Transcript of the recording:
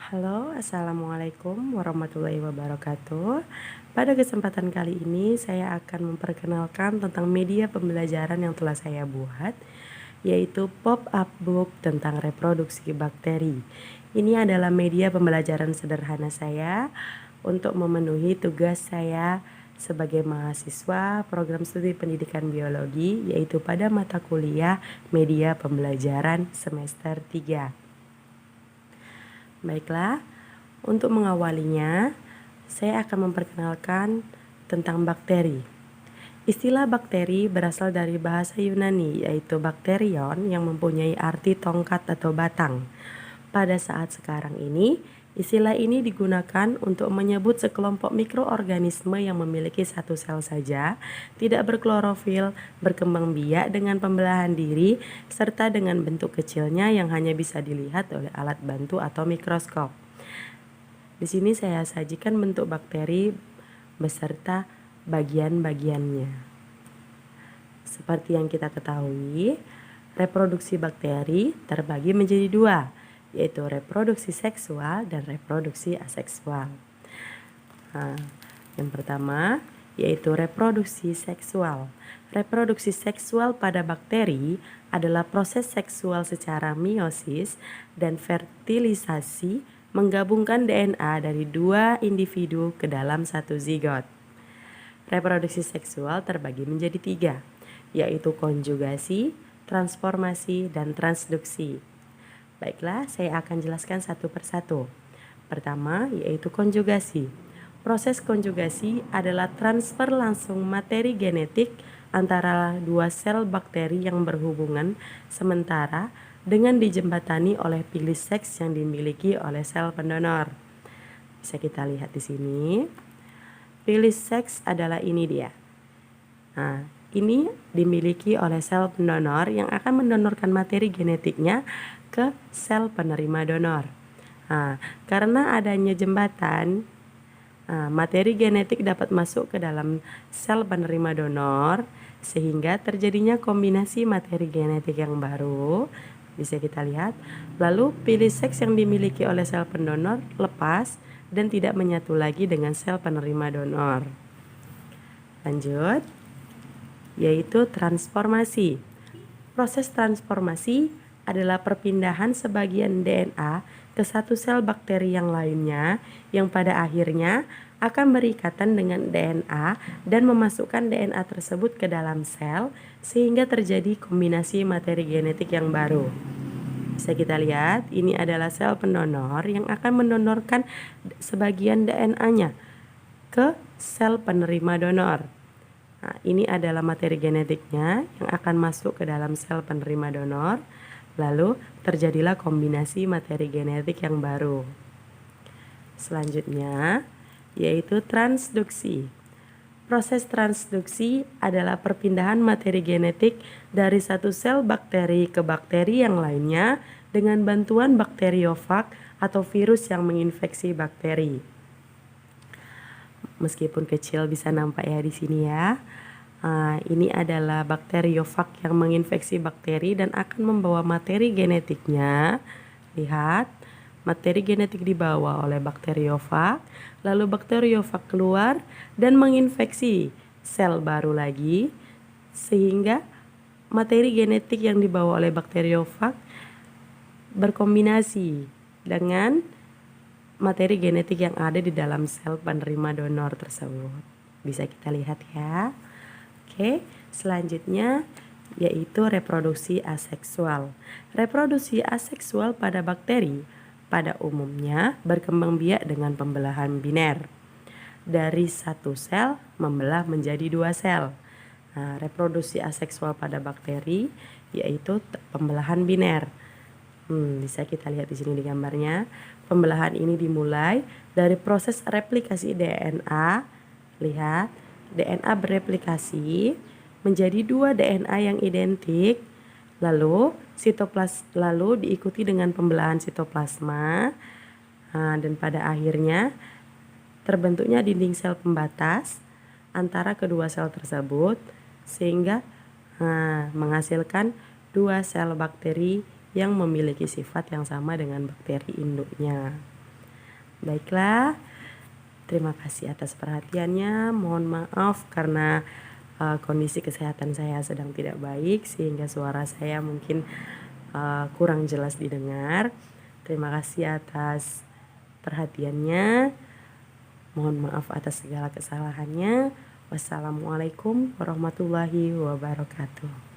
Halo, Assalamualaikum warahmatullahi wabarakatuh. Pada kesempatan kali ini saya akan memperkenalkan tentang media pembelajaran yang telah saya buat, yaitu pop-up book tentang reproduksi bakteri. Ini adalah media pembelajaran sederhana saya untuk memenuhi tugas saya sebagai mahasiswa program studi pendidikan biologi, yaitu pada mata kuliah media pembelajaran semester 3. Baiklah, untuk mengawalinya, saya akan memperkenalkan tentang bakteri. Istilah bakteri berasal dari bahasa Yunani, yaitu bakterion yang mempunyai arti tongkat atau batang. Pada saat sekarang ini, istilah ini digunakan untuk menyebut sekelompok mikroorganisme yang memiliki satu sel saja, tidak berklorofil, berkembang biak dengan pembelahan diri, serta dengan bentuk kecilnya yang hanya bisa dilihat oleh alat bantu atau mikroskop. Di sini saya sajikan bentuk bakteri beserta bagian-bagiannya. Seperti yang kita ketahui, reproduksi bakteri terbagi menjadi dua, yaitu reproduksi seksual dan reproduksi aseksual. Yang pertama yaitu reproduksi seksual. Reproduksi seksual pada bakteri adalah proses seksual secara meiosis dan fertilisasi menggabungkan DNA dari dua individu ke dalam satu zigot. Reproduksi seksual terbagi menjadi tiga, yaitu konjugasi, transformasi, dan transduksi. Baiklah, saya akan jelaskan satu persatu. Pertama, yaitu konjugasi. Proses konjugasi adalah transfer langsung materi genetik antara dua sel bakteri yang berhubungan sementara dengan dijembatani oleh pilih seks yang dimiliki oleh sel pendonor. Bisa kita lihat di sini. Pilih seks adalah ini dia. Nah, ini dimiliki oleh sel pendonor yang akan mendonorkan materi genetiknya ke sel penerima donor. Nah, karena adanya jembatan, materi genetik dapat masuk ke dalam sel penerima donor sehingga terjadinya kombinasi materi genetik yang baru. Bisa kita lihat. Lalu pilih seks yang dimiliki oleh sel pendonor lepas dan tidak menyatu lagi dengan sel penerima donor. Lanjut, yaitu transformasi. Proses transformasi adalah perpindahan sebagian DNA ke satu sel bakteri yang lainnya yang pada akhirnya akan berikatan dengan DNA dan memasukkan DNA tersebut ke dalam sel sehingga terjadi kombinasi materi genetik yang baru. Bisa kita lihat, ini adalah sel pendonor yang akan mendonorkan sebagian DNA-nya ke sel penerima donor. Nah, ini adalah materi genetiknya yang akan masuk ke dalam sel penerima donor. Lalu terjadilah kombinasi materi genetik yang baru. Selanjutnya yaitu transduksi. Proses transduksi adalah perpindahan materi genetik dari satu sel bakteri ke bakteri yang lainnya dengan bantuan bakteriofag atau virus yang menginfeksi bakteri. Meskipun kecil bisa nampak ya di sini ya. Ini adalah bakteriofag yang menginfeksi bakteri dan akan membawa materi genetiknya. Lihat, materi genetik dibawa oleh bakteriofag, lalu bakteriofag keluar dan menginfeksi sel baru lagi, sehingga materi genetik yang dibawa oleh bakteriofag berkombinasi dengan materi genetik yang ada di dalam sel penerima donor tersebut. Bisa kita lihat ya. Oke, selanjutnya yaitu reproduksi aseksual. Reproduksi aseksual pada bakteri pada umumnya berkembang biak dengan pembelahan biner. Dari satu sel membelah menjadi dua sel. Nah, reproduksi aseksual pada bakteri yaitu pembelahan biner. Bisa kita lihat di sini di gambarnya. Pembelahan ini dimulai dari proses replikasi DNA. Lihat, DNA bereplikasi menjadi dua DNA yang identik. Lalu diikuti dengan pembelahan sitoplasma. Dan pada akhirnya terbentuknya dinding sel pembatas antara kedua sel tersebut sehingga menghasilkan dua sel bakteri yang memiliki sifat yang sama dengan bakteri induknya. Baiklah, terima kasih atas perhatiannya. Mohon maaf karena kondisi kesehatan saya sedang tidak baik sehingga suara saya mungkin kurang jelas didengar. Terima kasih atas perhatiannya. Mohon maaf atas segala kesalahannya. Wassalamualaikum warahmatullahi wabarakatuh.